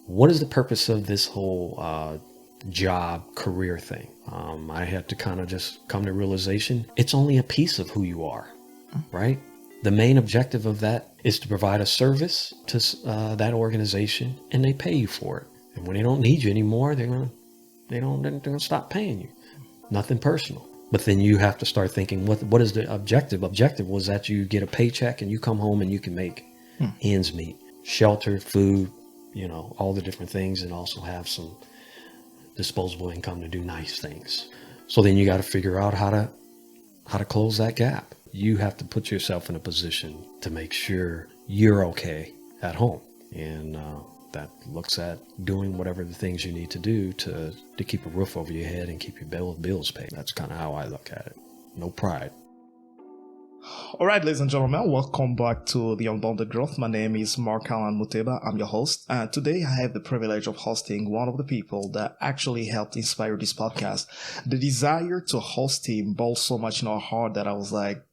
what is the purpose of this whole job career thing? I had to kind of just come to realization it's only a piece of who you are, right? The main objective of that is to provide a service to that organization, and they pay you for it. And when they don't need you anymore, they're gonna stop paying you. Nothing personal. But then you have to start thinking, what is the objective? Objective was that you get a paycheck and you come home and you can make ends meet, shelter, food, all the different things, and also have some disposable income to do nice things. So then you got to figure out how to close that gap. You have to put yourself in a position to make sure you're okay at home. And that looks at doing whatever the things you need to do to keep a roof over your head and keep your bills paid. That's kind of how I look at it. No pride. All right, ladies and gentlemen, welcome back to The Unbounded Growth. My name is Mark Alan Muteba. I'm your host. And today I have the privilege of hosting one of the people that actually helped inspire this podcast. The desire to host him boiled so much in our heart that I was like,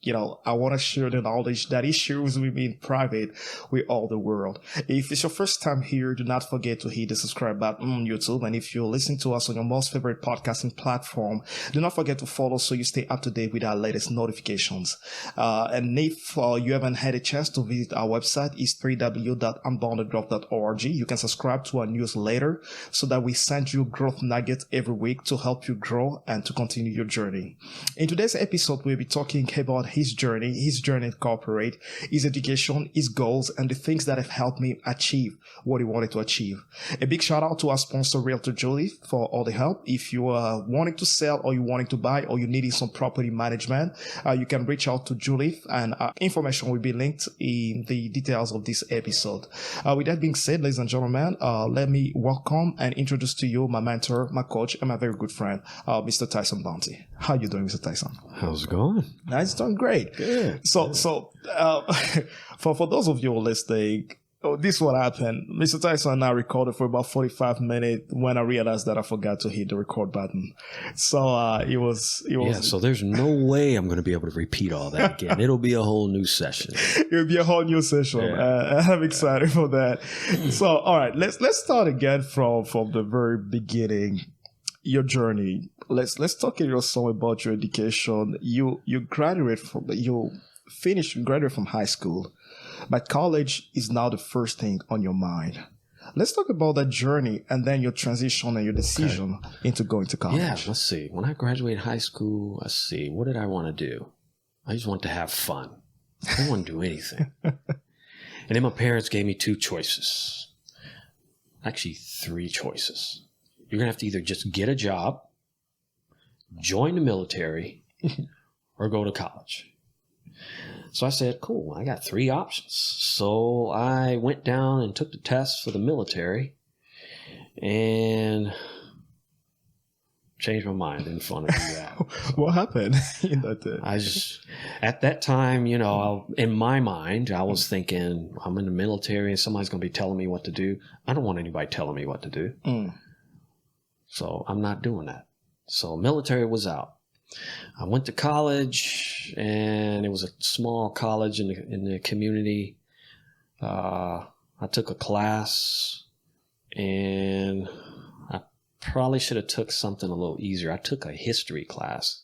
I want to share the knowledge that he shares with me in private with all the world. If it's your first time here, do not forget to hit the subscribe button on YouTube. And if you're listening to us on your most favorite podcasting platform, do not forget to follow so you stay up to date with our latest notifications. And if you haven't had a chance to visit our website, it's www.unboundedgrowth.org. You can subscribe to our newsletter so that we send you growth nuggets every week to help you grow and to continue your journey. In today's episode, we'll be talking about his journey in corporate, his education, his goals, and the things that have helped me achieve what he wanted to achieve. A big shout out to our sponsor, Realtor Julie, for all the help. If you are wanting to sell or you wanting to buy or you needing some property management, you can reach out to Julie, and information will be linked in the details of this episode. With that being said, ladies and gentlemen, let me welcome and introduce to you my mentor, my coach, and my very good friend, Mr. Tyson Bonty. How are you doing, Mr. Tyson? How's it going? It's doing great. Good. So for those of you listening, this is what happened. Mr. Tyson and I recorded for about 45 minutes when I realized that I forgot to hit the record button. So it was. Yeah, so there's no way I'm going to be able to repeat all that again. It'll be a whole new session. It'll be a whole new session. Yeah. I'm excited for that. So, all right, let's start again from the very beginning. Your journey. Let's talk a little some about your education. You graduated from high school. But college is now the first thing on your mind. Let's talk about that journey and then your transition and your decision into going to college. Yeah, let's see. When I graduated high school, what did I want to do? I just want to have fun. I didn't want to do anything. And then my parents gave me two choices. Actually, three choices. You're going to have to either just get a job, join the military, or go to college. So I said, cool, I got three options. So I went down and took the test for the military and changed my mind. Didn't want to do that. What happened in that day? At that time, in my mind, I was thinking, I'm in the military and somebody's going to be telling me what to do. I don't want anybody telling me what to do. So I'm not doing that. So military was out. I went to college, and it was a small college in the community. I took a class, and I probably should have took something a little easier. I took a history class,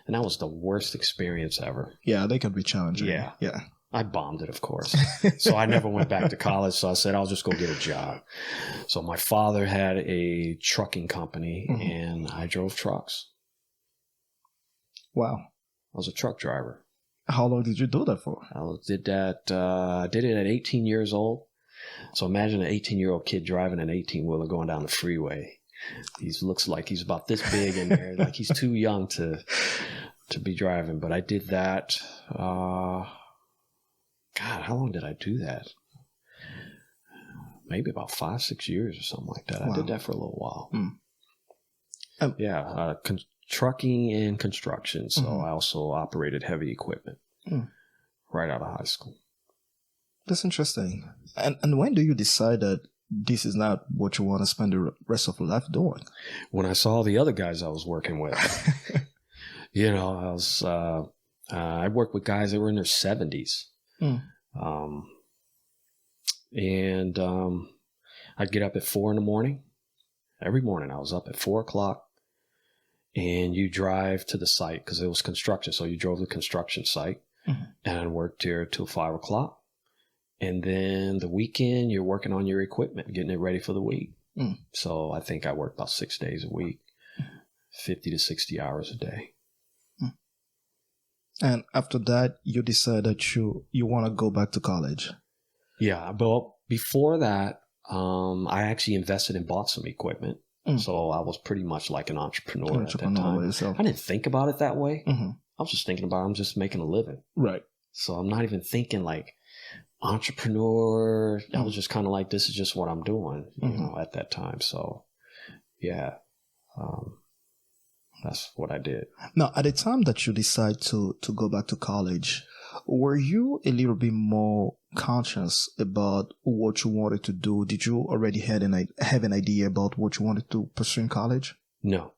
and that was the worst experience ever. Yeah, they can be challenging. Yeah. Yeah. I bombed it, of course. So I never went back to college. So I said, I'll just go get a job. So my father had a trucking company, and I drove trucks. Wow. I was a truck driver. How long did you do that for? I did that. I did it at 18 years old. So imagine an 18-year-old kid driving an 18-wheeler going down the freeway. He looks like he's about this big in there, like he's too young to be driving. But I did that. God, how long did I do that? Maybe about 5-6 years or something like that. Wow. I did that for a little while. Trucking and construction. So I also operated heavy equipment right out of high school. That's interesting. And when do you decide that this is not what you want to spend the rest of your life doing? When I saw the other guys I was working with. I worked with guys that were in their 70s. I'd get up at 4 in the morning. Every morning I was up at 4 o'clock, and you drive to the site because it was construction. So you drove to the construction site and worked there till 5 o'clock. And then the weekend you're working on your equipment, getting it ready for the week. So I think I worked about 6 days a week, 50 to 60 hours a day. And after that, you decided that you want to go back to college. Yeah, but before that, I actually invested and bought some equipment. So I was pretty much like an entrepreneur at that time. I didn't think about it that way. I was just thinking about I'm just making a living. Right. So I'm not even thinking like entrepreneur. I was just kind of like, this is just what I'm doing, you know, at that time. So yeah, that's what I did. Now, at the time that you decide to go back to college, were you a little bit more conscious about what you wanted to do? Did you already have an idea about what you wanted to pursue in college? No.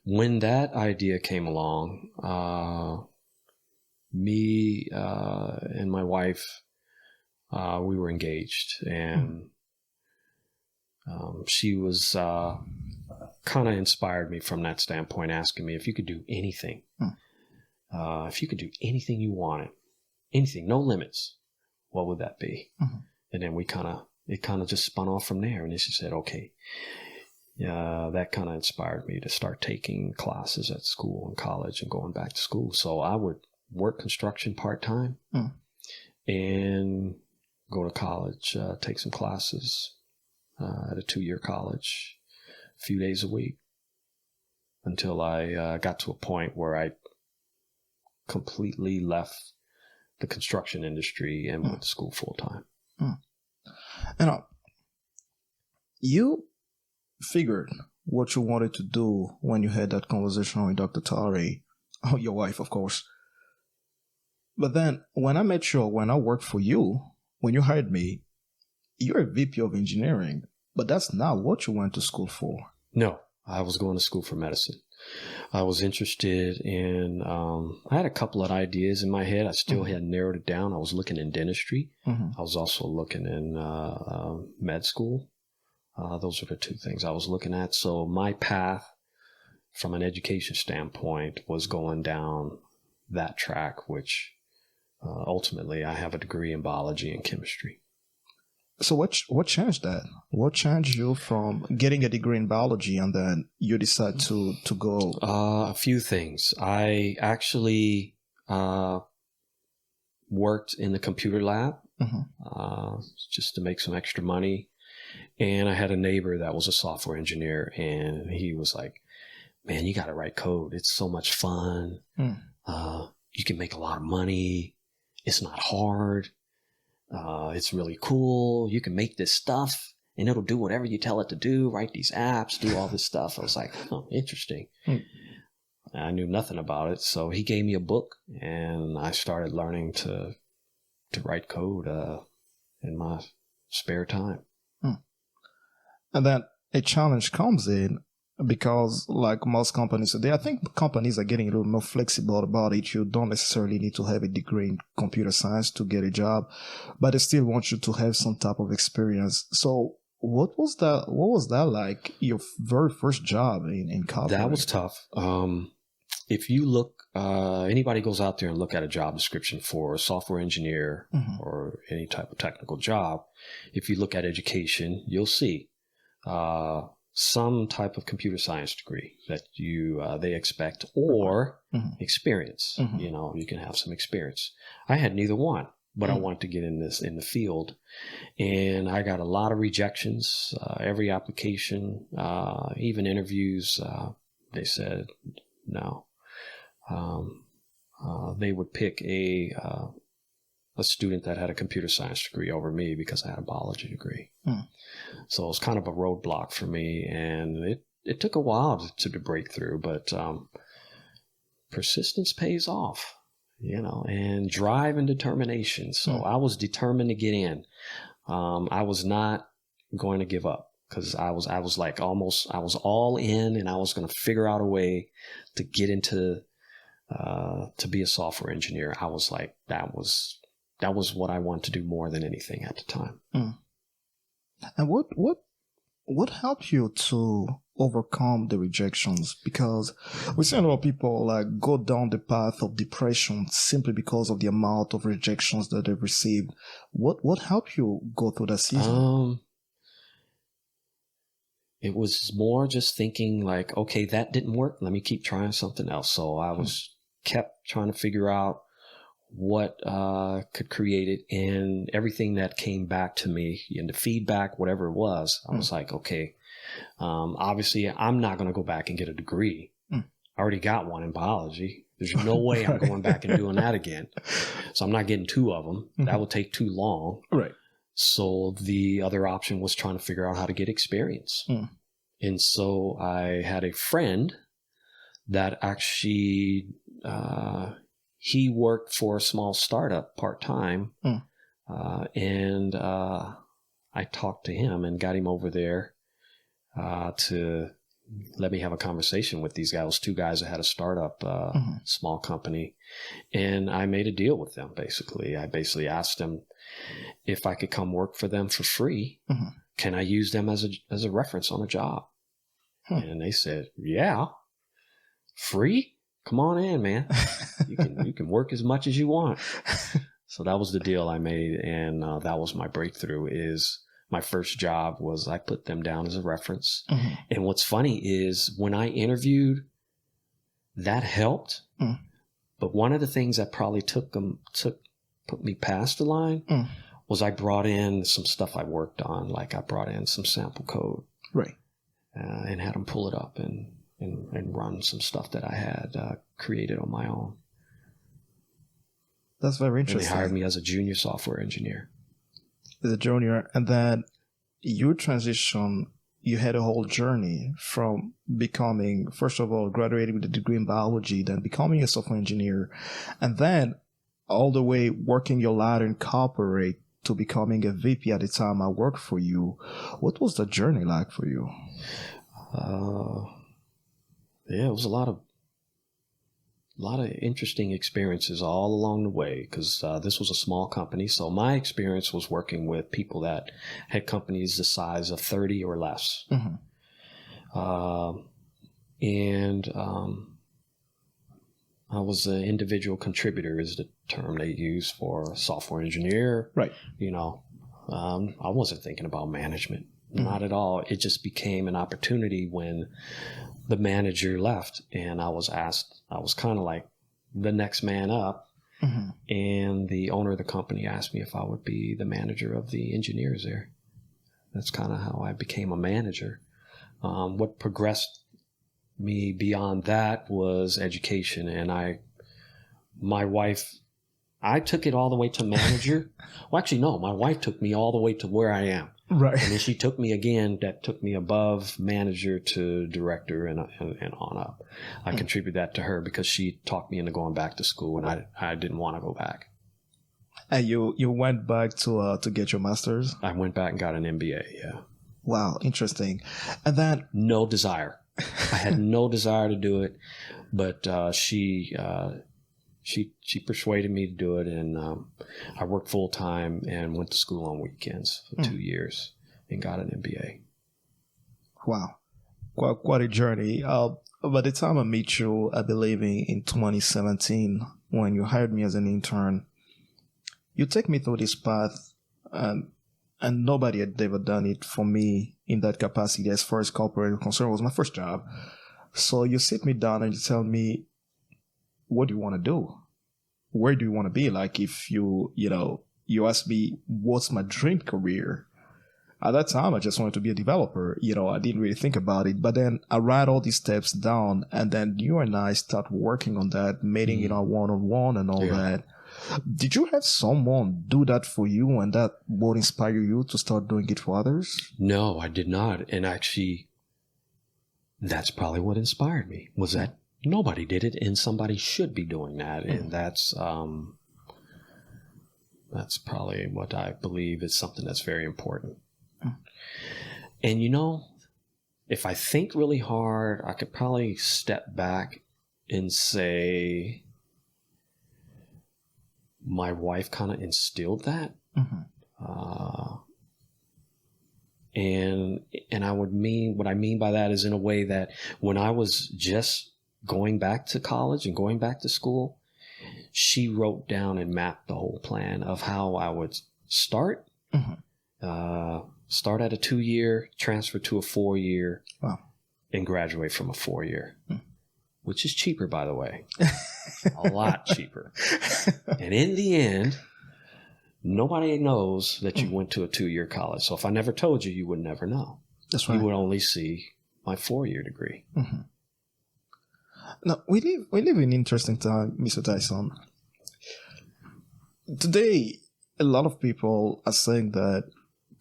When that idea came along, me and my wife, we were engaged, and she was kind of inspired me from that standpoint, asking me if you could do anything. If you could do anything you wanted, anything, no limits, what would that be? And then it kind of just spun off from there. And then she said, okay, that kind of inspired me to start taking classes at school and college and going back to school. So I would work construction part-time and go to college, take some classes at a 2-year college, a few days a week, until I got to a point where I completely left the construction industry and went to school full time. And you figured what you wanted to do when you had that conversation with Dr. Tari, your wife, of course. But then when I worked for you, when you hired me, you're a VP of engineering, but that's not what you went to school for. No, I was going to school for medicine. I was interested in, I had a couple of ideas in my head. I still hadn't narrowed it down. I was looking in dentistry. I was also looking in med school. Those were the two things I was looking at. So my path from an education standpoint was going down that track, which ultimately I have a degree in biology and chemistry. So what changed that? What changed you from getting a degree in biology and then you decide to go? A few things. I actually worked in the computer lab just to make some extra money. And I had a neighbor that was a software engineer, and he was like, man, you got to write code. It's so much fun. You can make a lot of money. It's not hard. It's really cool. You can make this stuff and it'll do whatever you tell it to do, write these apps, do all this stuff. I was like, oh, interesting. I knew nothing about it. So he gave me a book and I started learning to write code in my spare time. And then a challenge comes in because, like most companies today, I think companies are getting a little more flexible about it. You don't necessarily need to have a degree in computer science to get a job, but they still want you to have some type of experience. So what was that like, your very first job in college? That was tough. If you look, anybody goes out there and look at a job description for a software engineer or any type of technical job, if you look at education, you'll see some type of computer science degree that they expect, or experience. You know, you can have some experience. I had neither one, but I wanted to get in the field, and I got a lot of rejections. Every application, even interviews, they said no. They would pick a student that had a computer science degree over me because I had a biology degree. So it was kind of a roadblock for me, and it took a while to break through, but persistence pays off, you know, and drive and determination. So I was determined to get in. I was not going to give up because I was all in, and I was going to figure out a way to get into to be a software engineer. I was like, that was that was what I wanted to do more than anything at the time. And what helped you to overcome the rejections? Because we see a lot of people like go down the path of depression simply because of the amount of rejections that they've received. What helped you go through that season? It was more just thinking like, okay, that didn't work. Let me keep trying something else. So I was kept trying to figure out what could create it, and everything that came back to me and the feedback, whatever it was, I was like, okay, obviously I'm not going to go back and get a degree. I already got one in biology. There's no way I'm going back and doing that again. So I'm not getting 2 of them. That would take too long. Right. So the other option was trying to figure out how to get experience. And so I had a friend that actually, he worked for a small startup part-time. And I talked to him and got him over there to let me have a conversation with these guys. 2 guys that had a startup, small company. And I made a deal with them, basically. I basically asked them if I could come work for them for free. Can I use them as a reference on a job? And they said, yeah. Free? Come on in, man. You can work as much as you want. So that was the deal I made, and that was my breakthrough. Is my first job was I put them down as a reference. And what's funny is when I interviewed, that helped. But one of the things that probably put me past the line was I brought in some stuff I worked on. Like I brought in some sample code, right, and had them pull it up and run some stuff that I had created on my own. That's very interesting. And they hired me as a junior software engineer. As a junior, and then your transition, you had a whole journey from becoming, first of all, graduating with a degree in biology, then becoming a software engineer, and then all the way working your ladder in corporate to becoming a VP at the time I worked for you. What was the journey like for you? Yeah, it was a lot of interesting experiences all along the way, because this was a small company. So my experience was working with people that had companies the size of 30 or less. I was an individual contributor is the term they use for a software engineer. Right. I wasn't thinking about management. Not at all. It just became an opportunity when the manager left, and I was kind of like the next man up. And the owner of the company asked me if I would be the manager of the engineers there. That's kind of how I became a manager. What progressed me beyond that was education. And my wife, I took it all the way to manager. Well, actually, no, my wife took me all the way to where I am. Right. And then she took me again, that took me above manager to director and on up. I contribute that to her because she talked me into going back to school, and I didn't want to go back. And you went back to get your master's? I went back and got an MBA, yeah. Wow, interesting. And then... No desire. I had no desire to do it, but she persuaded me to do it, and I worked full time and went to school on weekends for 2 years and got an MBA. Wow, quite a journey. By the time I met you, I believe in 2017, when you hired me as an intern, you take me through this path, and nobody had ever done it for me in that capacity as far as corporate concern. It was my first job. So you sit me down and you tell me, what do you want to do? Where do you want to be? Like, if you ask me, what's my dream career? At that time, I just wanted to be a developer. I didn't really think about it. But then I write all these steps down, and then you and I start working on that, meeting, one-on-one and all that. Did you have someone do that for you, and that would inspire you to start doing it for others? No, I did not. And actually, that's probably what inspired me, was that nobody did it, and somebody should be doing that. And that's probably what I believe is something that's very important. And if I think really hard, I could probably step back and say my wife kind of instilled that. And what I mean by that is in a way that when I was just going back to college and going back to school, she wrote down and mapped the whole plan of how I would start, start at a 2-year, transfer to a 4-year, and graduate from a 4-year, which is cheaper, by the way, a lot cheaper. And in the end, nobody knows that you went to a 2-year college. So if I never told you, you would never know. That's right. You would only see my 4-year degree. Now, we live in an interesting time, Mr. Tyson. Today, a lot of people are saying that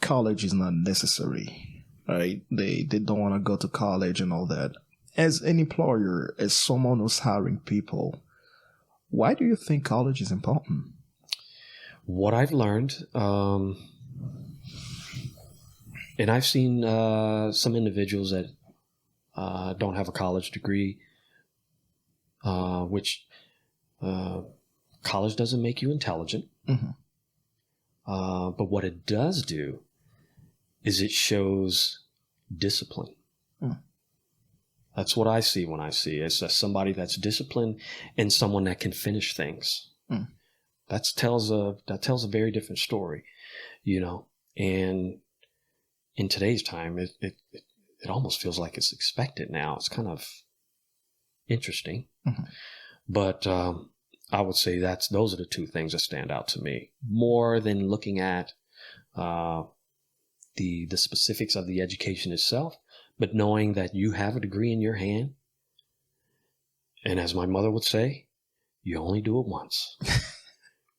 college is not necessary, right? They don't want to go to college and all that. As an employer, as someone who's hiring people, why do you think college is important? What I've learned, and I've seen some individuals that don't have a college degree, which college doesn't make you intelligent. But what it does do is it shows discipline. That's what I see when I see it. It's somebody that's disciplined and someone that can finish things. That tells a very different story, you know. And in today's time, it almost feels like it's expected now. It's kind of interesting, but I would say those are the two things that stand out to me more than looking at the specifics of the education itself, but knowing that you have a degree in your hand, and as my mother would say, you only do it once.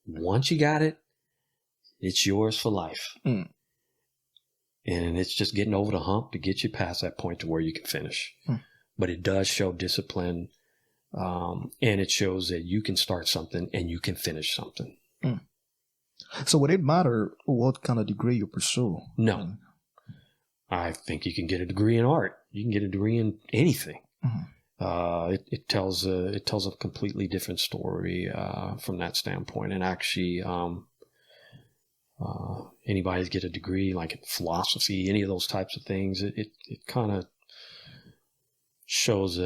Once you got it, it's yours for life. And it's just getting over the hump to get you past that point to where you can finish. But it does show discipline, and it shows that you can start something and you can finish something. So would it matter what kind of degree you pursue? No. I think you can get a degree in art. You can get a degree in anything. It tells a completely different story from that standpoint. And actually, anybody get a degree like in philosophy, any of those types of things, it kind of shows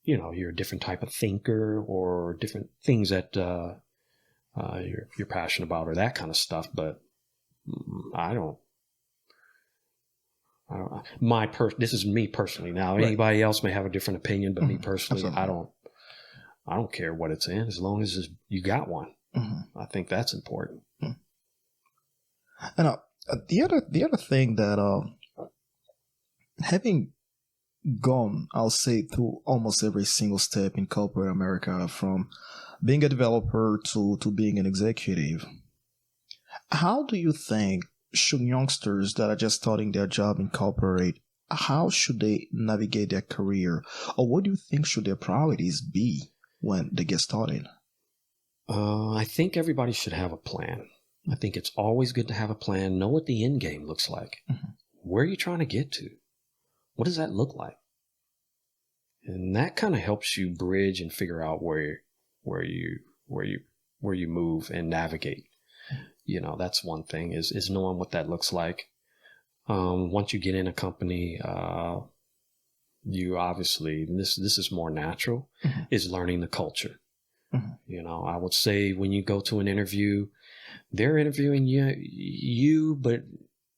you're a different type of thinker or different things that you're passionate about or that kind of stuff. But this is me personally. Now, anybody else may have a different opinion, but me personally, absolutely. I don't care what it's in as long as you got one. I think that's important. And the other thing that having gone, I'll say, through almost every single step in corporate America, from being a developer to being an executive, how do you think should youngsters that are just starting their job in corporate, how should they navigate their career? Or what do you think should their priorities be when they get started? I think everybody should have a plan. I think it's always good to have a plan, know what the end game looks like. Where are you trying to get to? What does that look like? And that kind of helps you bridge and figure out where you move and navigate. You know, that's one thing is knowing what that looks like. Once you get in a company, you obviously, this is more natural, is learning the culture. You know, I would say when you go to an interview, they're interviewing you, but,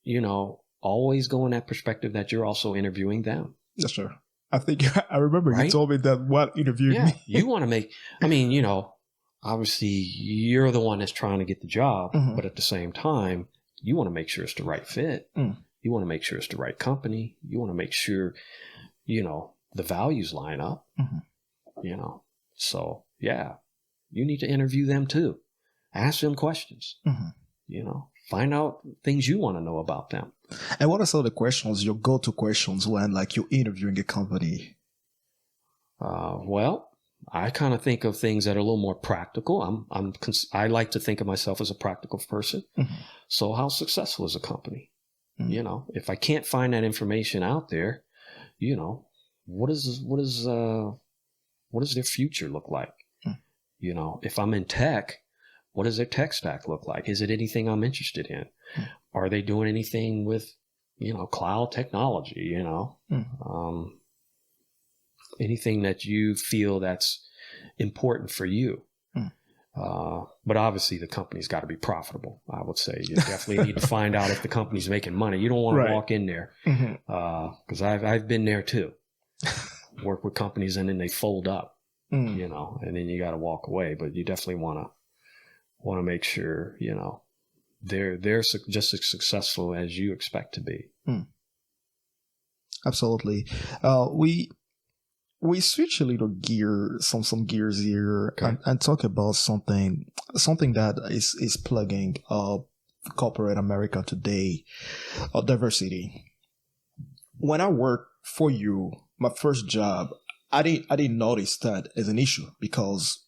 you know, always go in that perspective that you're also interviewing them. Yes, sir. I think I remember you told me that what interviewed me. You want to make, you know, obviously you're the one that's trying to get the job, but at the same time, you want to make sure it's the right fit. You want to make sure it's the right company. You want to make sure, you know, the values line up, you know. So, yeah, you need to interview them too. Ask them questions, you know, find out things you want to know about them. And what are some of the questions, your go-to questions when like you're interviewing a company? Well, I kind of think of things that are a little more practical. I like to think of myself as a practical person. So how successful is a company? You know, if I can't find that information out there, you know, what does their future look like? You know, if I'm in tech, What does their tech stack look like? Is it anything I'm interested in? Are they doing anything with, cloud technology, anything that you feel that's important for you? But obviously the company's got to be profitable. I would say you definitely need to find out if the company's making money. You don't want to walk in there, because I've been there too. Work with companies and then they fold up, and then you got to walk away. But you definitely want to make sure they're just as successful as you expect to be. Absolutely. We switch a little gear, some gears here, and talk about something that is plugging corporate America today, diversity. When I worked for you, my first job, I didn't notice that as an issue, because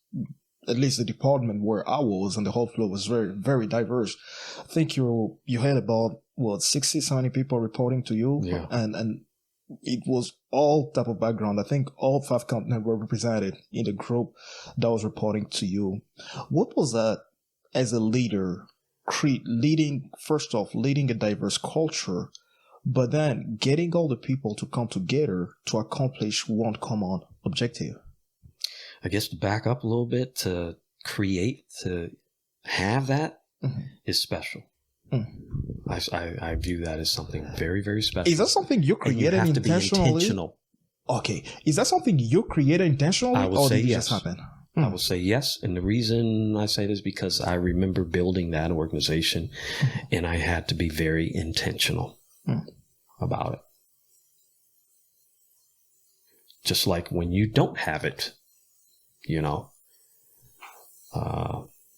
at least the department where I was and the whole floor was very, very diverse. I think you had about 60, 70 people reporting to you, and it was all type of background. I think all 5 continents were represented in the group that was reporting to you. What was that as a leader, leading a diverse culture, but then getting all the people to come together to accomplish one common objective? I guess to back up a little bit, to have that is special. I view that as something very, very special. Is that something you created intentionally? To be intentional? Okay. Is that something you created intentionally? I would say yes. Just happen? I would say yes. And the reason I say this is because I remember building that organization and I had to be very intentional about it. Just like when you don't have it,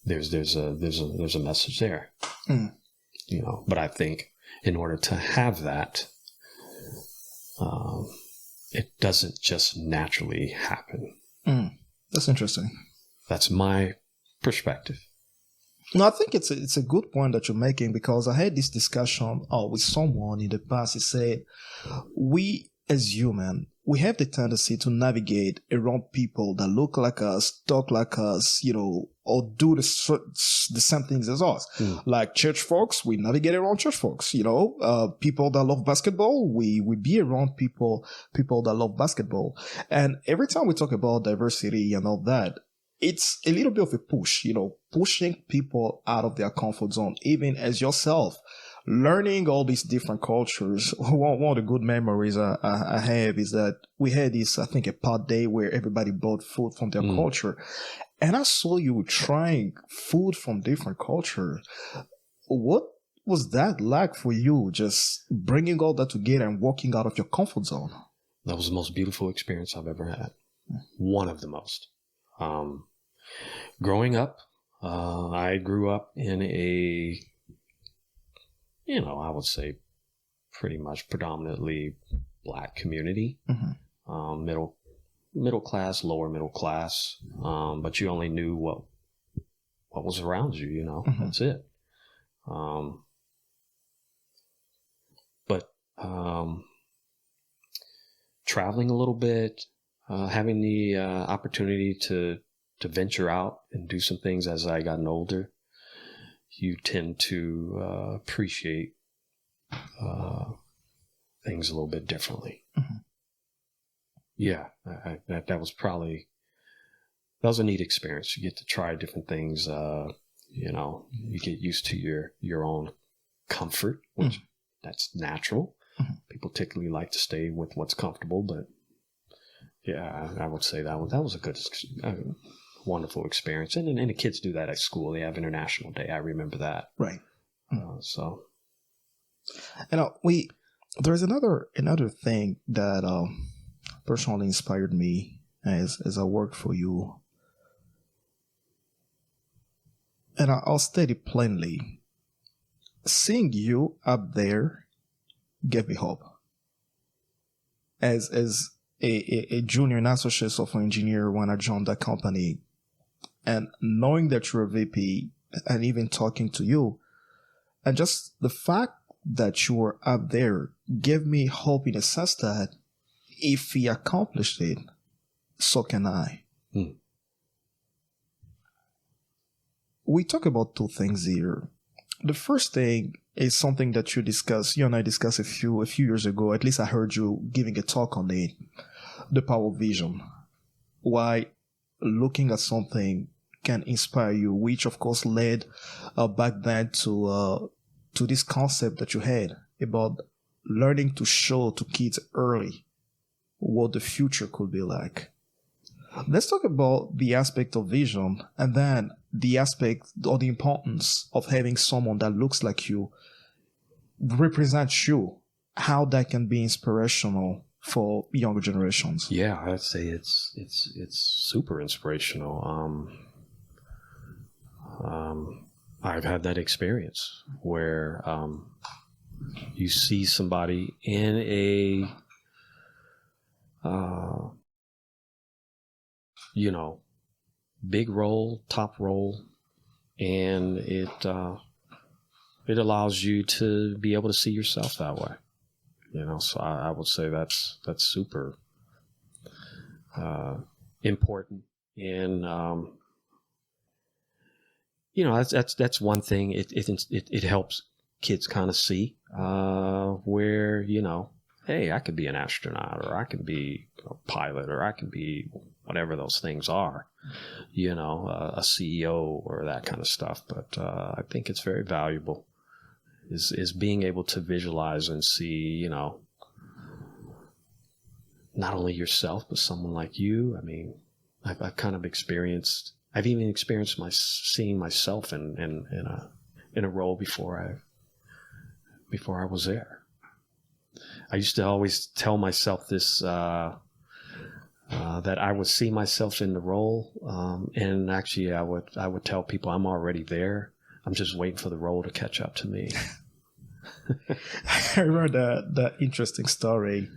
there's a message there. But I think in order to have that, it doesn't just naturally happen. That's interesting. That's my perspective. No, I think it's a good point that you're making, because I had this discussion with someone in the past. He said, we as human, we have the tendency to navigate around people that look like us, talk like us, or do the same things as us. Like church folks, we navigate around church folks. People that love basketball, we be around people that love basketball. And every time we talk about diversity and all that, it's a little bit of a push, pushing people out of their comfort zone, even as yourself. Learning all these different cultures. One of the good memories I have is that we had this, I think, a pot day where everybody brought food from their culture. And I saw you trying food from different cultures. What was that like for you, just bringing all that together and walking out of your comfort zone? That was the most beautiful experience I've ever had. One of the most. Growing up, I grew up in a, I would say pretty much predominantly Black community, middle class, lower middle class, but you only knew what was around you, that's it. But traveling a little bit, having the opportunity to venture out and do some things as I gotten older, you tend to appreciate things a little bit differently. Yeah, that was a neat experience. You get to try different things. You get used to your own comfort, which that's natural. People typically like to stay with what's comfortable, but yeah, I would say that was a good, wonderful experience. And the kids do that at school. They have International Day. I remember that. Right. So, there's another thing that personally inspired me as I worked for you, and I'll state it plainly. Seeing you up there gave me hope. As a junior and associate software engineer when I joined that company, and knowing that you're a VP and even talking to you, and just the fact that you were up there gave me hope in a sense that if he accomplished it, so can I. we talk about two things here. The first thing is something that you and I discussed a few years ago. At least I heard you giving a talk on it. The power of vision. Why looking at something can inspire you, which of course led back then to this concept that you had about learning to show to kids early what the future could be like. Let's talk about the aspect of vision and then the aspect or the importance of having someone that looks like you, represents you, how that can be inspirational for younger generations. Yeah, I'd say it's super inspirational. I've had that experience where you see somebody in a big role, top role, and it allows you to be able to see yourself that way. So I would say that's super important, and that's one thing. It helps kids kind of see where hey, I could be an astronaut, or I could be a pilot, or I could be whatever those things are, a CEO or that kind of stuff. But I think it's very valuable is being able to visualize and see, not only yourself, but someone like you. I mean, I've kind of I've even experienced seeing myself in a role before I was there. I used to always tell myself this, that I would see myself in the role, and actually I would tell people I'm already there. I'm just waiting for the role to catch up to me. I remember that interesting story.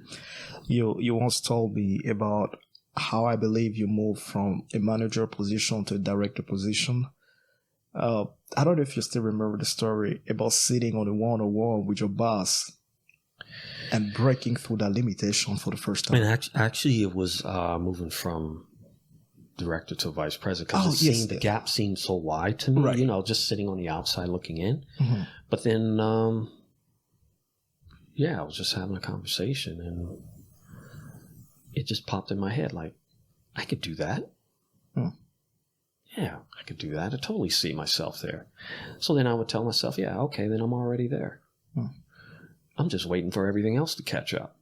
You once told me about how I believe you moved from a manager position to a director position. I don't know if you still remember the story about sitting on a one-on-one with your boss and breaking through that limitation for the first time. And actually, it was moving from director to vice president, because the gap seemed so wide to me, right. Just sitting on the outside looking in. Mm-hmm. But then, I was just having a conversation, and it just popped in my head, like, I could do that. Yeah, I could do that. I totally see myself there. So then I would tell myself, yeah, okay, then I'm already there. I'm just waiting for everything else to catch up.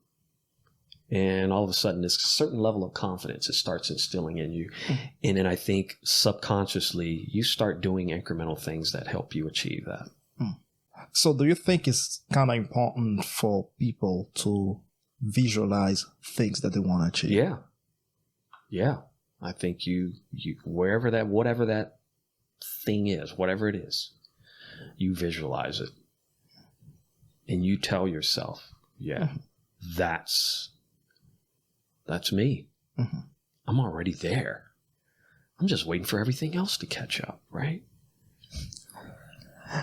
And all of a sudden, this certain level of confidence, it starts instilling in you. And then I think subconsciously, you start doing incremental things that help you achieve that. So do you think it's kind of important for people to visualize things that they want to achieve? Yeah. I think you whatever that thing is, whatever it is, you visualize it. And you tell yourself, that's me. Mm-hmm. I'm already there. I'm just waiting for everything else to catch up, right?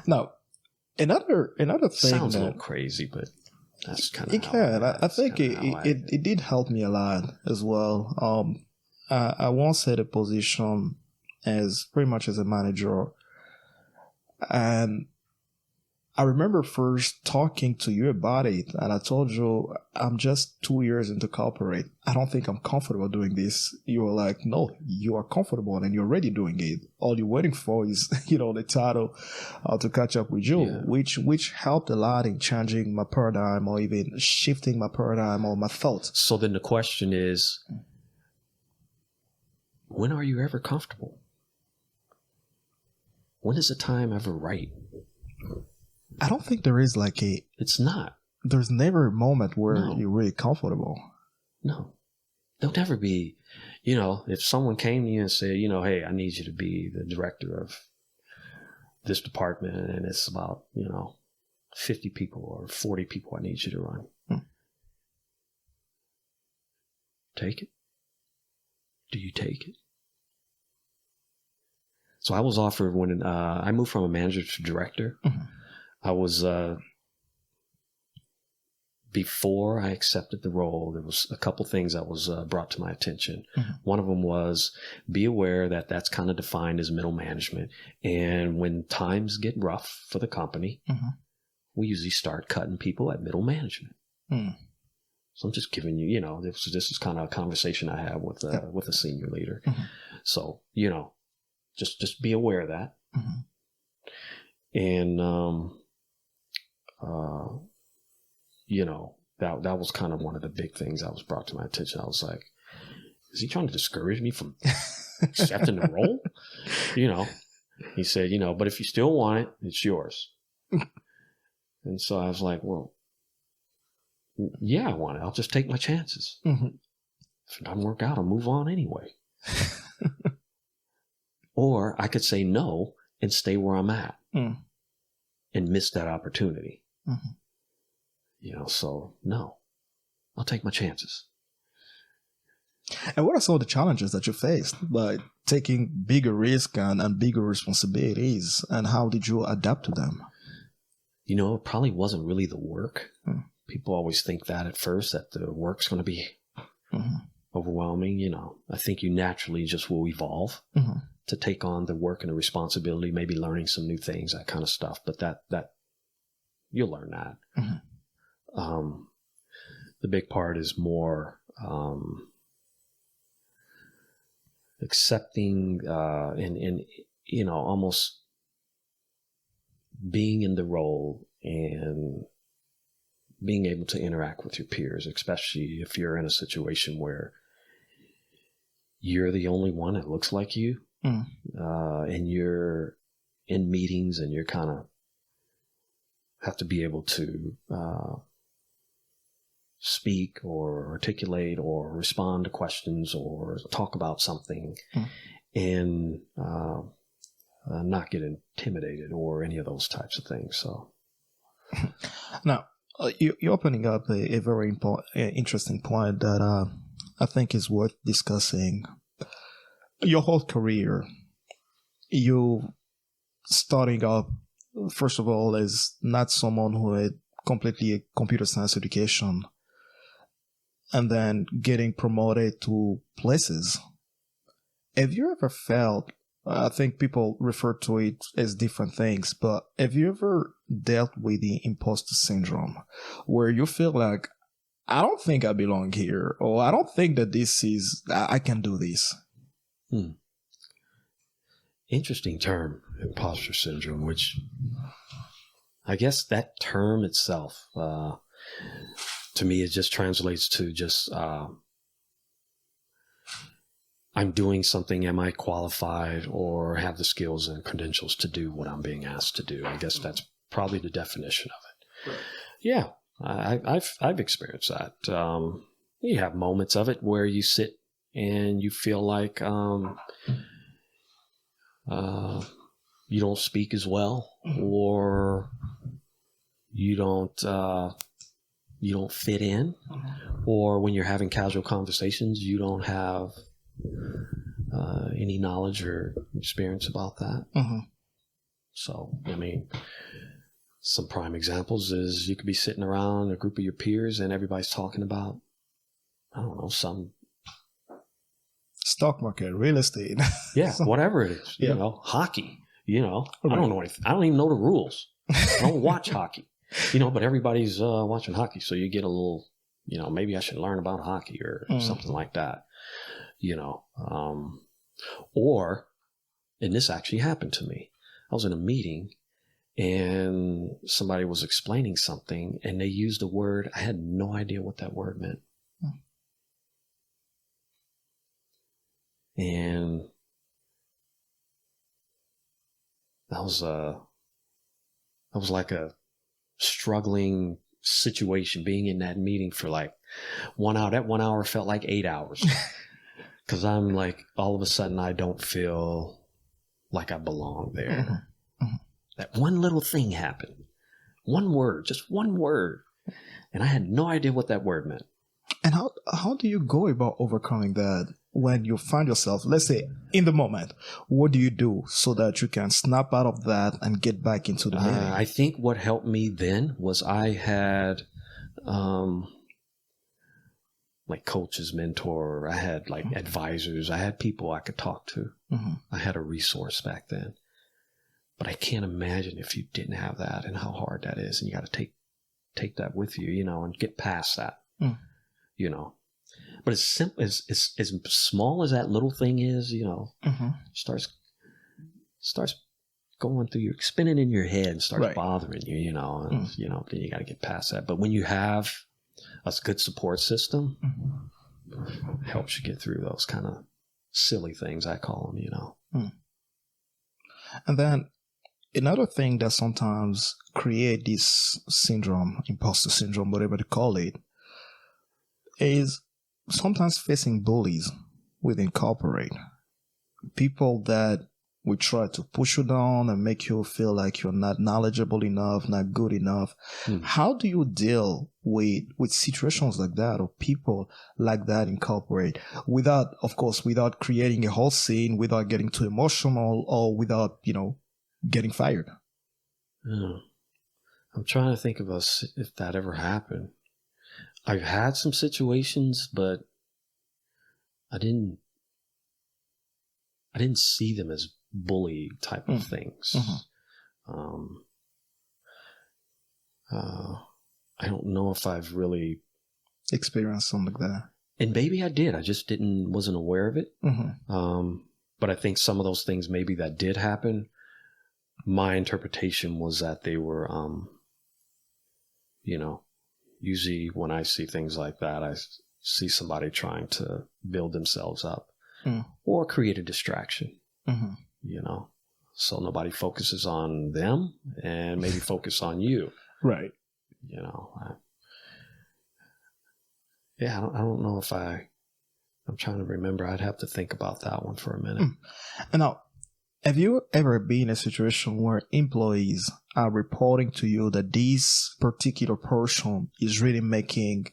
Now, another thing sounds a little crazy, but that's kind of it can. I think it did help me a lot as well. I once had a position as pretty much as a manager, and I remember first talking to you about it, and I told you, I'm just 2 years into corporate. I don't think I'm comfortable doing this. You were like, no, you are comfortable and you're already doing it. All you're waiting for is, the title to catch up with you, which helped a lot in changing my paradigm or even shifting my paradigm or my thoughts. So then the question is, when are you ever comfortable? When is the time ever right? I don't think there is It's not. There's never a moment where you're really comfortable. No. There'll never be, if someone came to you and said, hey, I need you to be the director of this department, and it's about, 50 people or 40 people I need you to run. Take it? Do you take it? So I was offered when I moved from a manager to director. Mm-hmm. I was before I accepted the role, there was a couple things that was brought to my attention. One of them was be aware that that's kind of defined as middle management. And when times get rough for the company, we usually start cutting people at middle management. So I'm just giving you, this is kind of a conversation I have with a senior leader. So, just be aware of that. And, that was kind of one of the big things that was brought to my attention. I was like, is he trying to discourage me from accepting the role? He said, but if you still want it, it's yours. And so I was like, well, yeah, I want it. I'll just take my chances. If it doesn't work out, I'll move on anyway. Or I could say no and stay where I'm at and miss that opportunity. So no, I'll take my chances. And what are some of the challenges that you faced by taking bigger risk and bigger responsibilities, and how did you adapt to them? It probably wasn't really the work. People always think that at first, that the work's going to be overwhelming. I think you naturally just will evolve to take on the work and the responsibility, maybe learning some new things, that kind of stuff. But that you'll learn that. The big part is more accepting and almost being in the role and being able to interact with your peers, especially if you're in a situation where you're the only one that looks like you, and you're in meetings and you're kind of have to be able to speak or articulate or respond to questions or talk about something and not get intimidated or any of those types of things. So now you're opening up a very interesting point that I think is worth discussing. Your whole career, you starting up, first of all, as not someone who had completely a computer science education, and then getting promoted to places. Have you ever felt, I think people refer to it as different things, but have you ever dealt with the imposter syndrome where you feel like, I don't think I belong here, or I don't think that I can do this? Interesting term, imposter syndrome, which I guess that term itself, to me, it just translates to just, I'm doing something. Am I qualified or have the skills and credentials to do what I'm being asked to do? I guess that's probably the definition of it. Right. Yeah, I've experienced that. You have moments of it where you sit and you feel like you don't speak as well, or you don't fit in, or when you're having casual conversations, you don't have any knowledge or experience about that. So, I mean, some prime examples is you could be sitting around a group of your peers and everybody's talking about, I don't know, some stock market, real estate. Yeah, whatever it is, hockey, I don't know anything. I don't even know the rules. I don't watch hockey, but everybody's watching hockey. So you get a little, maybe I should learn about hockey or something like that, and this actually happened to me. I was in a meeting and somebody was explaining something and they used a word. I had no idea what that word meant. And that was like a struggling situation, being in that meeting for like 1 hour. That 1 hour felt like 8 hours. Because I'm like, all of a sudden, I don't feel like I belong there. That one little thing happened. One word, just one word. And I had no idea what that word meant. And how do you go about overcoming that when you find yourself, let's say, in the moment? What do you do so that you can snap out of that and get back into the meeting? I think what helped me then was I had like coaches, mentor. I had like advisors. I had people I could talk to. I had a resource back then. But I can't imagine if you didn't have that and how hard that is. And you got to take that with you, you know, and get past that, you know. But as simple as small as that little thing is, you know, starts going through your, spinning in your head and starts bothering you, you know, and, you know, then you got to get past that. But when you have a good support system, it helps you get through those kind of silly things, I call them, you know. And then another thing that sometimes create this syndrome, imposter syndrome, whatever they call it, is sometimes facing bullies within corporate. People that will try to push you down and make you feel like you're not knowledgeable enough, not good enough. How do you deal with situations like that or people like that in corporate without, of course, without creating a whole scene, without getting too emotional or without, you know, getting fired? I'm trying to think of if that ever happened. I've had some situations, but I didn't see them as bully type of things. I don't know if I've really experienced something like that. And maybe I did. I just wasn't aware of it. But I think some of those things maybe that did happen, my interpretation was that they were, you know, usually when I see things like that, I see somebody trying to build themselves up or create a distraction, you know, so nobody focuses on them and maybe focus on you. Right. You know, I don't know if I'm trying to remember. I'd have to think about that one for a minute. And now, have you ever been in a situation where employees are reporting to you that this particular person is really making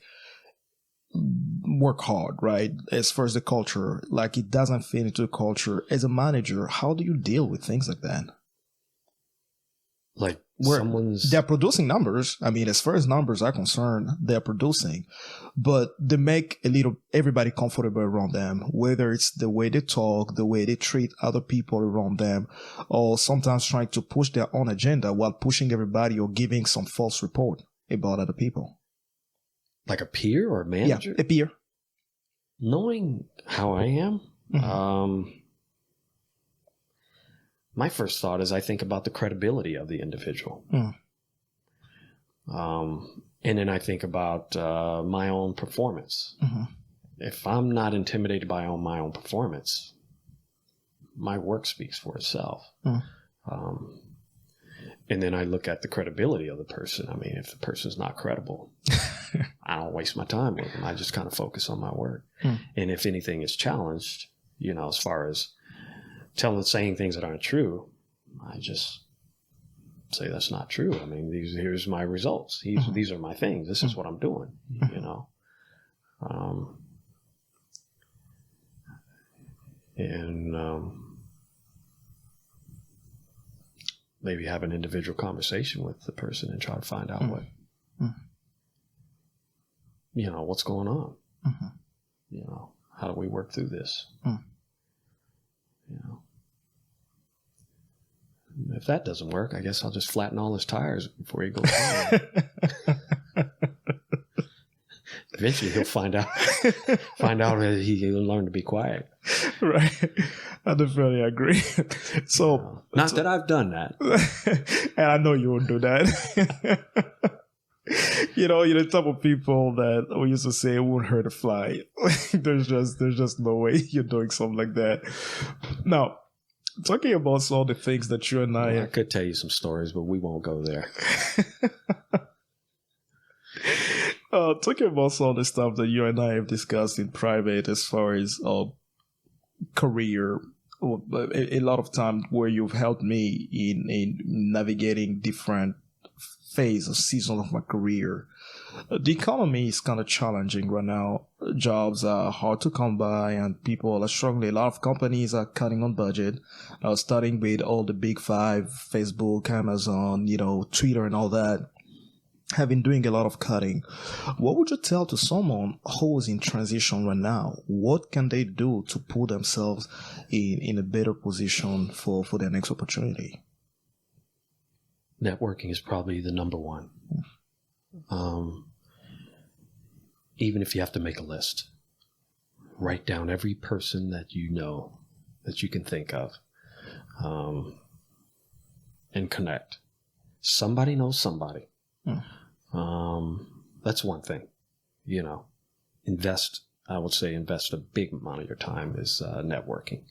work hard, right? As far as the culture, like it doesn't fit into the culture. As a manager, how do you deal with things like that? Like where they're producing numbers. I mean, as far as numbers are concerned, they're producing, but they make everybody comfortable around them, whether it's the way they talk, the way they treat other people around them, or sometimes trying to push their own agenda while pushing everybody or giving some false report about other people. Like a peer or a manager? Yeah, a peer. Knowing how I am, my first thought is I think about the credibility of the individual. And then I think about my own performance. If I'm not intimidated by my own performance, my work speaks for itself. And then I look at the credibility of the person. I mean, if the person's not credible, I don't waste my time with them. I just kind of focus on my work. And if anything is challenged, you know, as far as saying things that aren't true, I just say that's not true. I mean, here's my results. These are my things. This is what I'm doing, you know. Maybe have an individual conversation with the person and try to find out what, you know, what's going on. You know, how do we work through this? You know, if that doesn't work, I guess I'll just flatten all his tires before he goes home. Eventually he'll find out that he'll learn to be quiet. Right. I definitely agree. So, not that I've done that. And I know you won't do that. You're the type of people that we used to say it won't hurt a fly. There's just no way you're doing something like that. Now, talking about all the things that you and I could tell you some stories, but we won't go there. Talking about all the stuff that you and I have discussed in private as far as career, a lot of time where you've helped me in navigating different phase or season of my career. The economy is kind of challenging right now. Jobs are hard to come by and people are struggling. A lot of companies are cutting on budget, starting with all the big five, Facebook, Amazon, Twitter and all that. have been doing a lot of cutting. What would you tell to someone who is in transition right now? What can they do to put themselves in a better position for their next opportunity? Networking is probably the number one. Even if you have to make a list, write down every person that you know, that you can think of, and connect. Somebody knows somebody. That's one thing. Invest a big amount of your time is networking.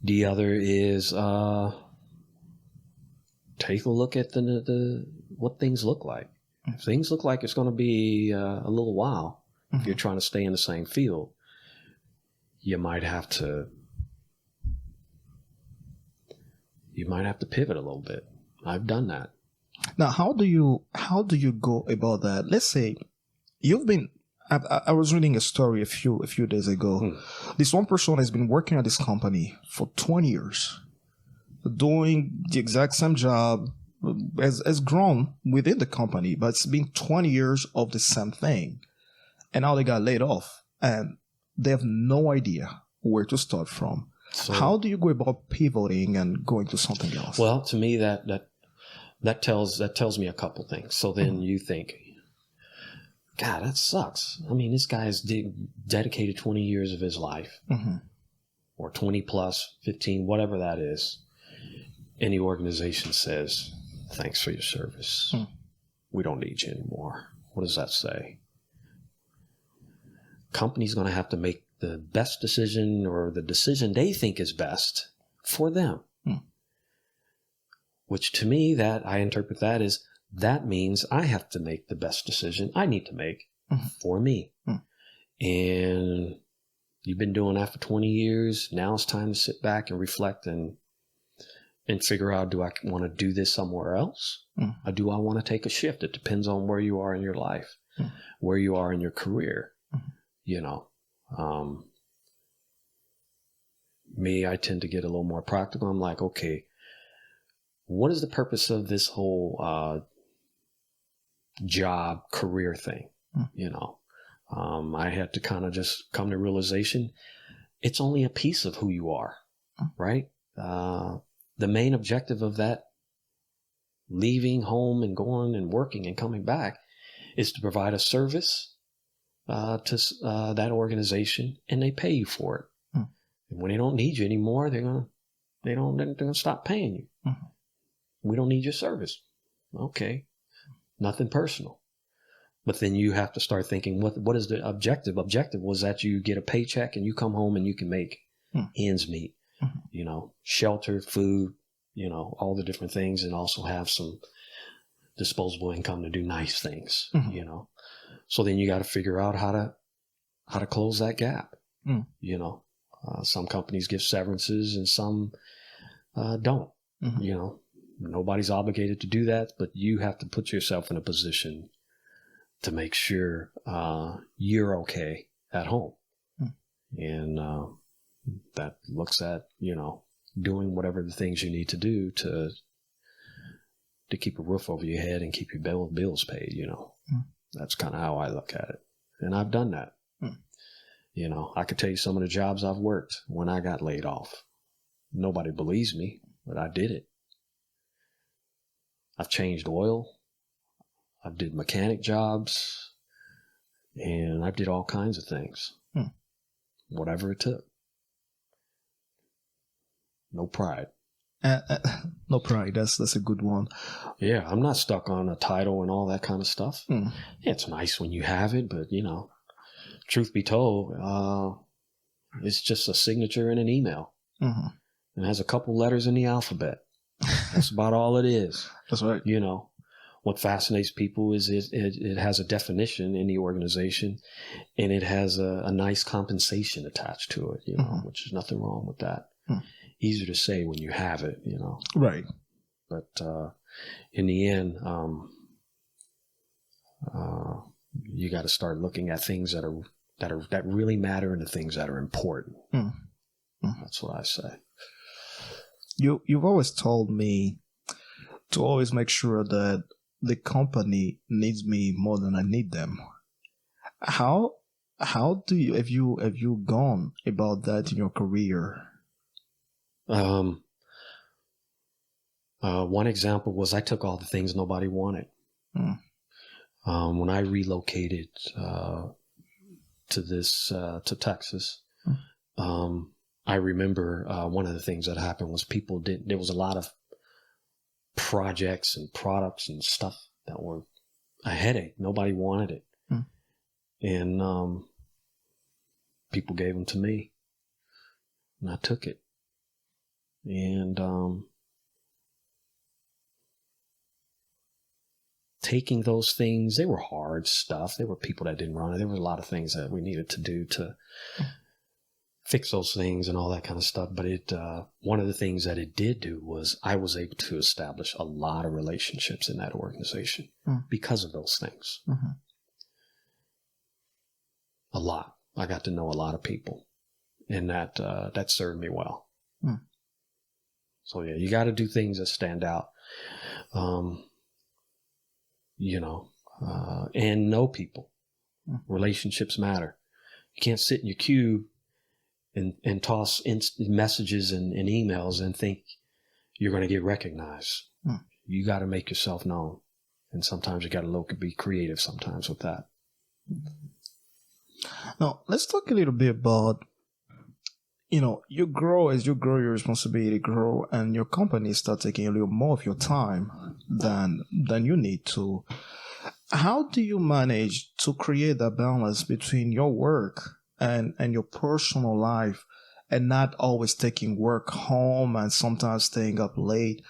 The other is take a look at the what things look like. If things look like it's going to be a little while, if you're trying to stay in the same field, you might have to pivot a little bit. I've done that. Now, how do you go about that? Let's say you've been. I was reading a story a few days ago. This one person has been working at this company for 20 years, doing the exact same job, has grown within the company, but it's been 20 years of the same thing. And now they got laid off and they have no idea where to start from. So, how do you go about pivoting and going to something else? Well, to me, that tells me a couple things. So then you think, God, that sucks. I mean, this guy's dedicated 20 years of his life, or 20 plus, 15, whatever that is. And the organization says, thanks for your service. We don't need you anymore. What does that say? Company's going to have to make the best decision, or the decision they think is best for them. Which to me, that I interpret that as, that means I have to make the best decision I need to make for me. And you've been doing that for 20 years. Now it's time to sit back and reflect and figure out, do I want to do this somewhere else? Or do I want to take a shift? It depends on where you are in your life, where you are in your career. Me, I tend to get a little more practical. I'm like, okay, what is the purpose of this whole job career thing? I had to kind of just come to realization, it's only a piece of who you are, right? The main objective of that, leaving home and going and working and coming back, is to provide a service to that organization, and they pay you for it. And when they don't need you anymore, they're gonna stop paying you. We don't need your service. Okay, nothing personal. But then you have to start thinking, what is the objective? Objective was that you get a paycheck and you come home and you can make ends meet. Shelter, food, all the different things, and also have some disposable income to do nice things, So then you got to figure out how to close that gap. Some companies give severances and some don't. Nobody's obligated to do that, but you have to put yourself in a position to make sure you're okay at home. And that looks at, doing whatever the things you need to do to keep a roof over your head and keep your bills paid, That's kind of how I look at it. And I've done that. I could tell you some of the jobs I've worked when I got laid off. Nobody believes me, but I did it. I've changed oil. I did mechanic jobs, and I did all kinds of things. Whatever it took. No pride. No pride. That's a good one. Yeah, I'm not stuck on a title and all that kind of stuff. Yeah, it's nice when you have it, but truth be told, it's just a signature in an email. It has a couple letters in the alphabet. That's about all it is. That's right. What fascinates people is it has a definition in the organization, and it has a nice compensation attached to it, which is nothing wrong with that. Easier to say when you have it, Right. But in the end, you got to start looking at things that really matter and the things that are important. That's what I say. You've always told me to always make sure that the company needs me more than I need them. How do you have you gone about that in your career? One example was I took all the things nobody wanted. When I relocated to Texas, I remember one of the things that happened was there was a lot of projects and products and stuff that were a headache. Nobody wanted it. And people gave them to me, and I took it. And taking those things, they were hard stuff. There were people that didn't run it. There were a lot of things that we needed to do to fix those things and all that kind of stuff. But one of the things that it did do was I was able to establish a lot of relationships in that organization because of those things. A lot. I got to know a lot of people, and that served me well. So yeah, you got to do things that stand out, and know people. Relationships matter. You can't sit in your cube and toss messages and emails and think you're going to get recognized. You got to make yourself known, and sometimes you got to be creative. Sometimes with that. Now, let's talk a little bit about, you grow as you grow, your responsibility grow, and your company start taking a little more of your time than you need to. How do you manage to create that balance between your work and your personal life, and not always taking work home and sometimes staying up late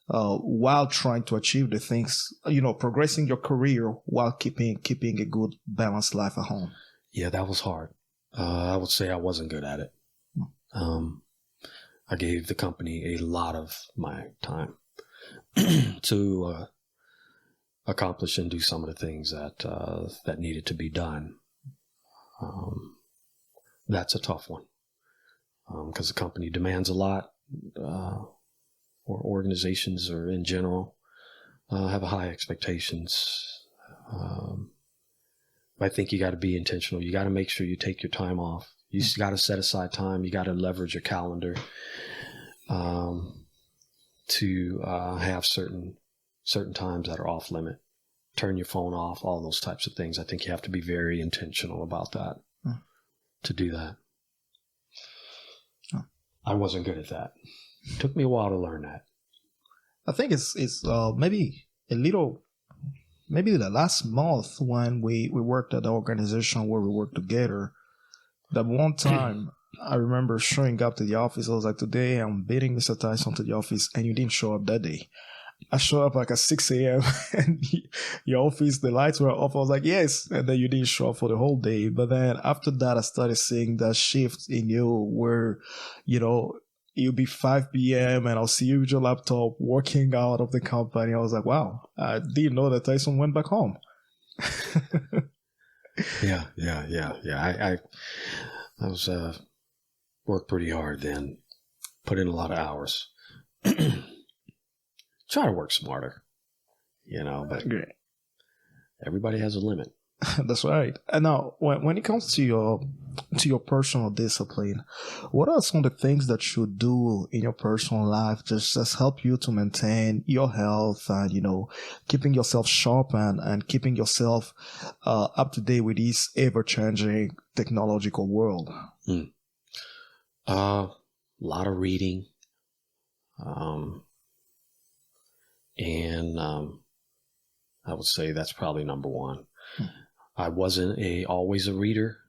while trying to achieve the things, progressing your career while keeping a good balanced life at home? Yeah, that was hard. I would say I wasn't good at it. I gave the company a lot of my time to accomplish and do some of the things that needed to be done. That's a tough one because the company demands a lot, or organizations or in general have high expectations. I think you got to be intentional. You got to make sure you take your time off. You got to set aside time. You got to leverage your calendar to have certain times that are off limit. Turn your phone off, all those types of things. I think you have to be very intentional about that to do that. I wasn't good at that. It took me a while to learn that. I think it's maybe a little... Maybe the last month when we worked at the organization where we worked together, that one time I remember showing up to the office. I was like, today I'm beating Mr. Tyson to the office, and you didn't show up that day. I showed up like at 6 a.m. and your office, the lights were off. I was like, yes. And then you didn't show up for the whole day. But then after that, I started seeing that shift in you where, it'll be 5 p.m. and I'll see you with your laptop working out of the company. I was like, wow, I didn't know that Tyson went back home. Yeah. I was worked pretty hard then, put in a lot of hours. Try to work smarter, but everybody has a limit. That's right. And now, when it comes to your personal discipline, what are some of the things that you do in your personal life just help you to maintain your health and keeping yourself sharp and keeping yourself up to date with this ever-changing technological world? A lot of reading, and I would say that's probably number one. I wasn't always a reader,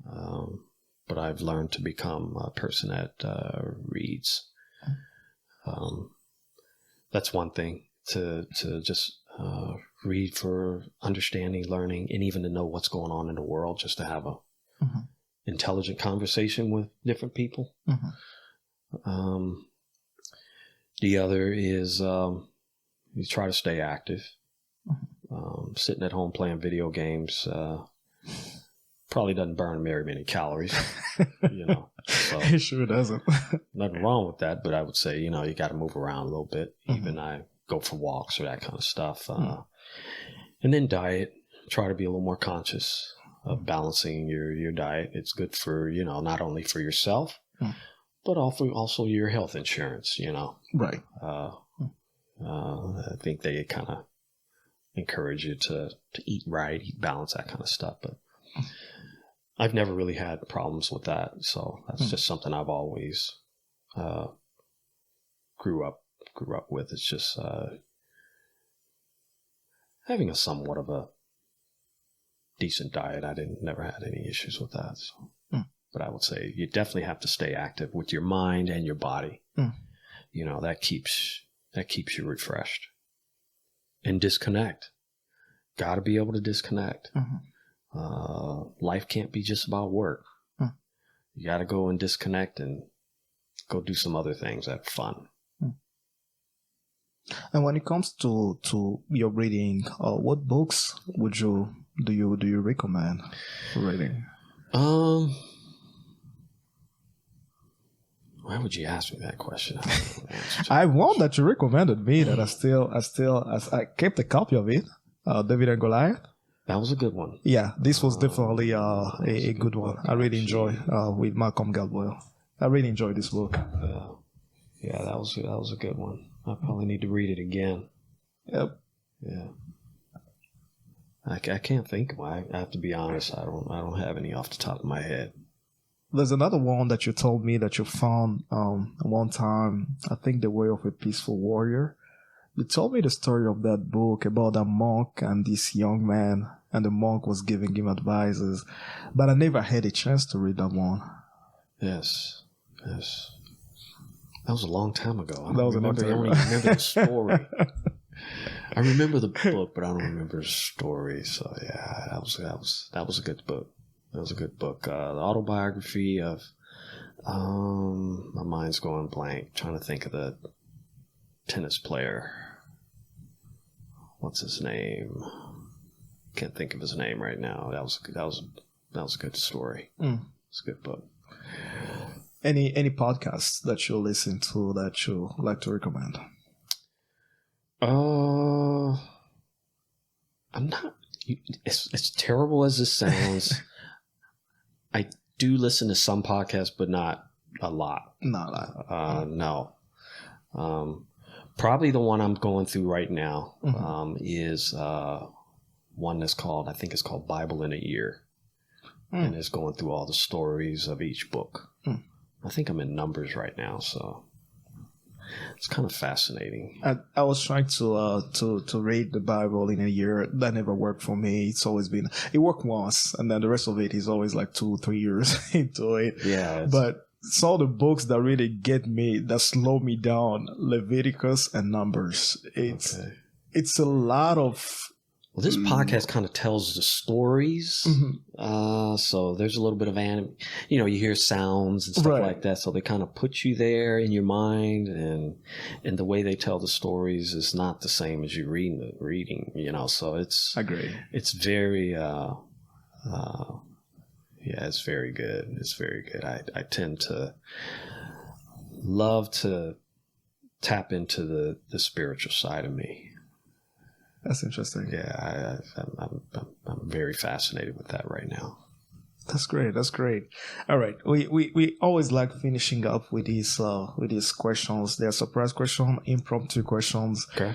but I've learned to become a person that reads. That's one thing, to just read for understanding, learning, and even to know what's going on in the world, just to have a intelligent conversation with different people. The other is you try to stay active. Sitting at home playing video games probably doesn't burn very many calories, So It sure doesn't. nothing wrong with that, but I would say, you got to move around a little bit. Even I go for walks or that kind of stuff. And then diet, try to be a little more conscious of balancing your diet. It's good for, not only for yourself, but also your health insurance, Right. I think they kind of encourage you to eat right, eat balanced, that kind of stuff. But I've never really had problems with that. So that's just something I've always grew up with. It's just having a somewhat of a decent diet. I never had any issues with that. So. But I would say you definitely have to stay active with your mind and your body. That keeps you refreshed. And disconnect. Got to be able to disconnect. Life can't be just about work. You got to go and disconnect and go do some other things that are fun. And when it comes to your reading, what books do you recommend for reading? Why would you ask me that question? I have one that you recommended me that I kept a copy of it. David and Goliath. That was a good one. Yeah, this was definitely a good one. I really enjoy with Malcolm Gladwell. I really enjoyed this book. Yeah, that was a good one. I probably need to read it again. Yep. Yeah. I can't think of why. I have to be honest. I don't have any off the top of my head. There's another one that you told me that you found one time. I think The Way of a Peaceful Warrior. You told me the story of that book about a monk and this young man, and the monk was giving him advices, but I never had a chance to read that one. Yes. That was a long time ago. I only remember the story. I remember the book, but I don't remember the story. So yeah, that was a good book. That was a good book. The autobiography of my mind's going blank. Trying to think of the tennis player. What's his name? Can't think of his name right now. That was a good story. It's a good book. Any podcasts that you listen to that you like to recommend? I'm not. As terrible as this sounds, I do listen to some podcasts, but not a lot. Not a lot. No. Probably the one I'm going through right now is one that's called, I think it's called Bible in a Year. And it's going through all the stories of each book. I think I'm in Numbers right now, so it's kind of fascinating. I was trying to read the Bible in a year. That never worked for me. It worked once, and then the rest of it is always like 2-3 years into it. Yeah. But some of the books that really get me, that slow me down, Leviticus and Numbers. It's a lot of... Well, this podcast kind of tells the stories. So there's a little bit of you hear sounds and stuff like that. So they kind of put you there in your mind, and the way they tell the stories is not the same as you reading, so it's... I agree. It's very, it's very good. It's very good. I tend to love to tap into the spiritual side of me. That's interesting. Yeah, I'm very fascinated with that right now. That's great. All right, we always like finishing up with these questions. They're surprise questions, impromptu questions. Okay.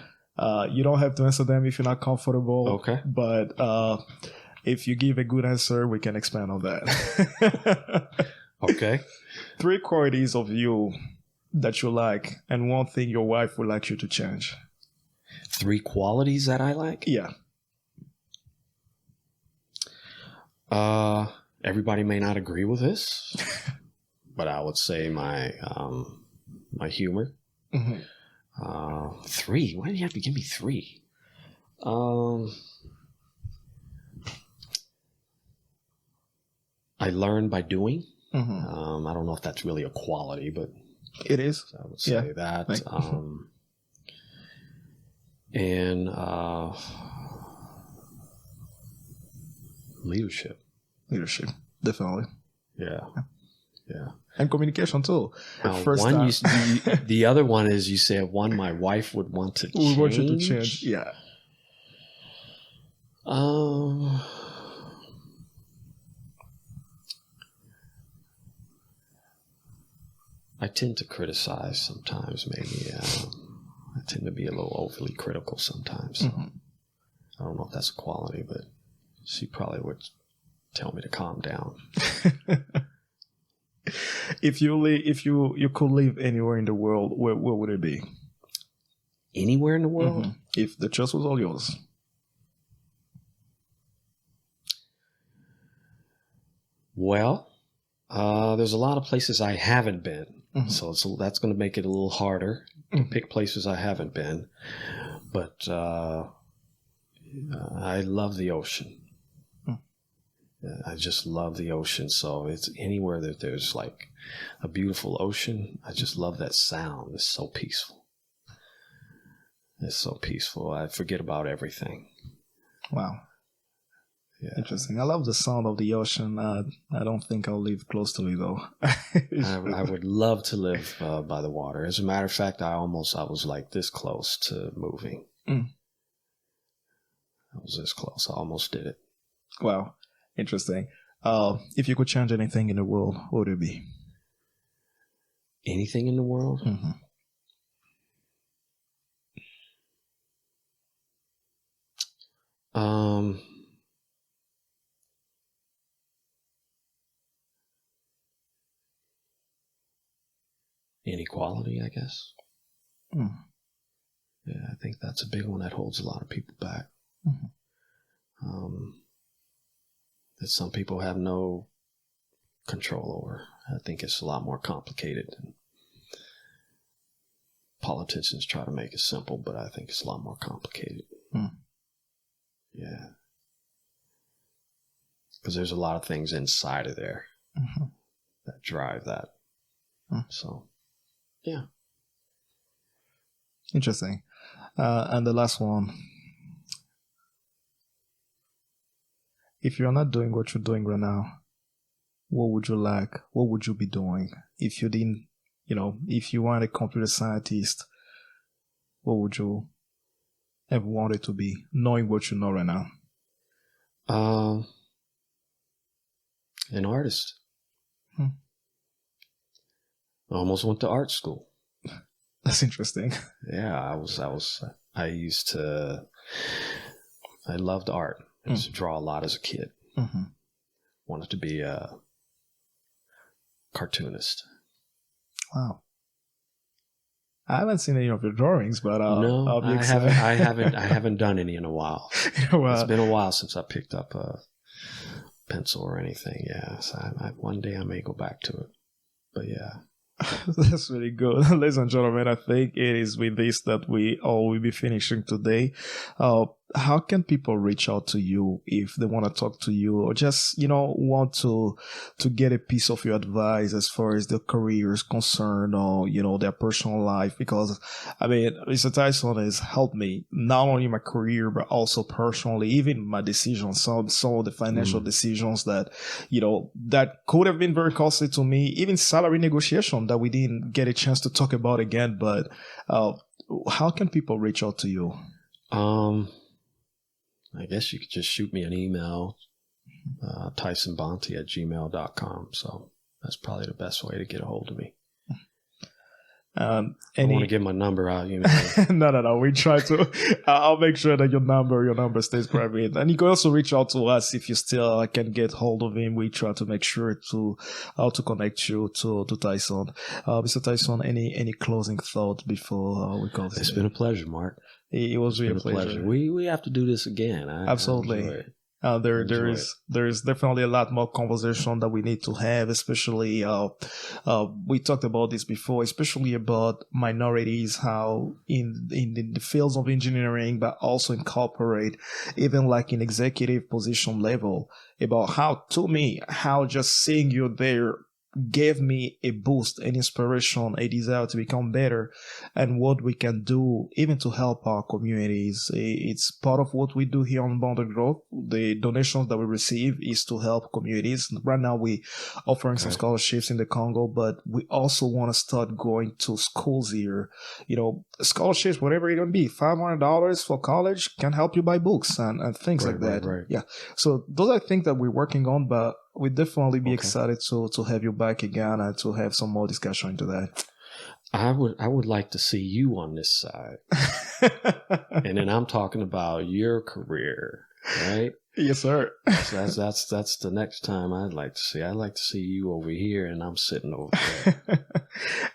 You don't have to answer them if you're not comfortable. Okay. But if you give a good answer, we can expand on that. Okay. 3 qualities of you that you like, and 1 thing your wife would like you to change. 3 qualities that I like? Yeah. Everybody may not agree with this, but I would say my humor. 3? Why do you have to give me 3? I learn by doing. I don't know if that's really a quality, but it is. I would say that. And leadership. Leadership, definitely. Yeah. Yeah. And communication too. Now, First one, time. the other one is you said one my wife would want to change. We want you to change. Yeah. I tend to criticize sometimes, maybe. I tend to be a little overly critical sometimes. So I don't know if that's a quality, but she probably would tell me to calm down. If you could live anywhere in the world, where would it be? Anywhere in the world? If the choice was all yours. Well, there's a lot of places I haven't been. So that's going to make it a little harder to pick places I haven't been. But I love the ocean. I just love the ocean. So it's anywhere that there's like a beautiful ocean. I just love that sound. It's so peaceful. It's so peaceful. I forget about everything. Wow. Yeah. Interesting. I love the sound of the ocean. I don't think I'll live close to it though. I would love to live by the water. As a matter of fact, I was like this close to moving. I was this close. I almost did it. Wow. Interesting. If you could change anything in the world, what would it be? Anything in the world? Inequality, I guess. Yeah, I think that's a big one that holds a lot of people back. That some people have no control over. I think it's a lot more complicated. Politicians try to make it simple, but I think it's a lot more complicated. Yeah. Because there's a lot of things inside of there that drive that. So, yeah. Interesting. And the last one. If you're not doing what you're doing right now, what would you like? What would you be doing? If you didn't, if you weren't a computer scientist, what would you have wanted to be, knowing what you know right now? An artist. I almost went to art school. That's interesting. Yeah, I loved art. I used to draw a lot as a kid. Wanted to be a cartoonist. Wow. I haven't seen any of your drawings, but no, I'll be excited. I haven't done any in a while. It's been a while since I picked up a pencil or anything. Yeah, so one day I may go back to it. But yeah. That's really good. Ladies and gentlemen, I think it is with this that we all will be finishing today. How can people reach out to you if they want to talk to you or just, want to get a piece of your advice as far as their career is concerned or, their personal life? Because, Mr. Tyson has helped me not only in my career, but also personally, even my decisions, some of the financial decisions that, that could have been very costly to me, even salary negotiation that we didn't get a chance to talk about again. But how can people reach out to you? I guess you could just shoot me an email, tysonbonty@gmail.com. So that's probably the best way to get a hold of me. I want to give my number out. No. We try to. I'll make sure that your number stays private. And you can also reach out to us if you still can get hold of him. We try to make sure to connect you to Tyson. Mr. Tyson, any closing thoughts before we call this? It's been a pleasure, Mark. It was really a pleasure. We have to do this again. Absolutely. There is definitely a lot more conversation that we need to have, especially we talked about this before, especially about minorities, how in the fields of engineering, but also in corporate, even like in executive position level, about how just seeing you there gave me a boost, an inspiration, a desire to become better, and what we can do even to help our communities. It's part of what we do here on Bounded Growth. The donations that we receive is to help communities. Right now, we offering some scholarships in the Congo, but we also want to start going to schools here. Scholarships, whatever it can be, $500 for college can help you buy books and things like that. Right. Yeah. So those are things that we're working on, but we'd definitely be excited to have you back again and to have some more discussion into that. I would like to see you on this side. And then I'm talking about your career, right? Yes, sir. So that's the next time I'd like to see. I'd like to see you over here and I'm sitting over there.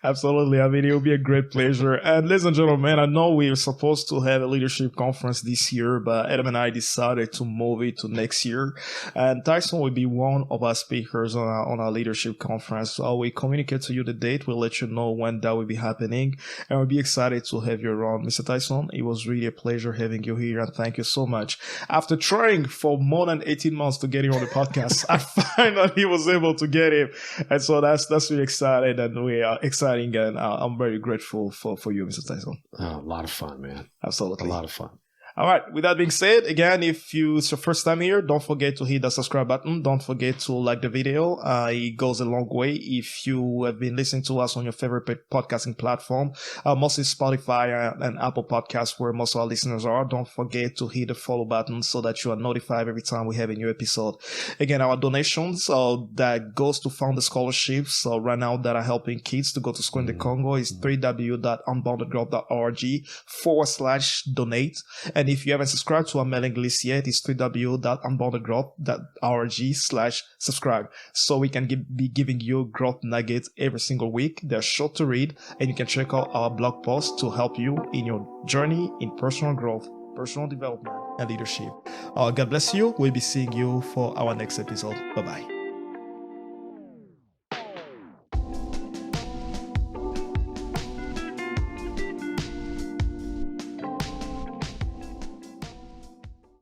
Absolutely. I mean, it will be a great pleasure. And ladies and gentlemen, I know we were supposed to have a leadership conference this year, but Adam and I decided to move it to next year. And Tyson will be one of our speakers on our leadership conference. So we communicate to you the date. We'll let you know when that will be happening. And we'll be excited to have you around. Mr. Tyson, it was really a pleasure having you here. And thank you so much. After trying for more than 18 months to get him on the podcast, I finally was able to get him. And so that's really exciting, and we are exciting, and I'm very grateful for you, Mr. Tyson. A lot of fun, man. Absolutely. A lot of fun. All right. With that being said, again, if it's your first time here, don't forget to hit the subscribe button. Don't forget to like the video. It goes a long way. If you have been listening to us on your favorite podcasting platform, mostly Spotify and Apple Podcasts, where most of our listeners are, don't forget to hit the follow button so that you are notified every time we have a new episode. Again, our donations that goes to fund the scholarships right now that are helping kids to go to school in the Congo is www.unboundedgrowth.org/donate. And if you haven't subscribed to our mailing list yet, it's www.unboundedgrowth.org/subscribe. So we can be giving you growth nuggets every single week. They're short to read, and you can check out our blog posts to help you in your journey in personal growth, personal development, and leadership. God bless you. We'll be seeing you for our next episode. Bye-bye.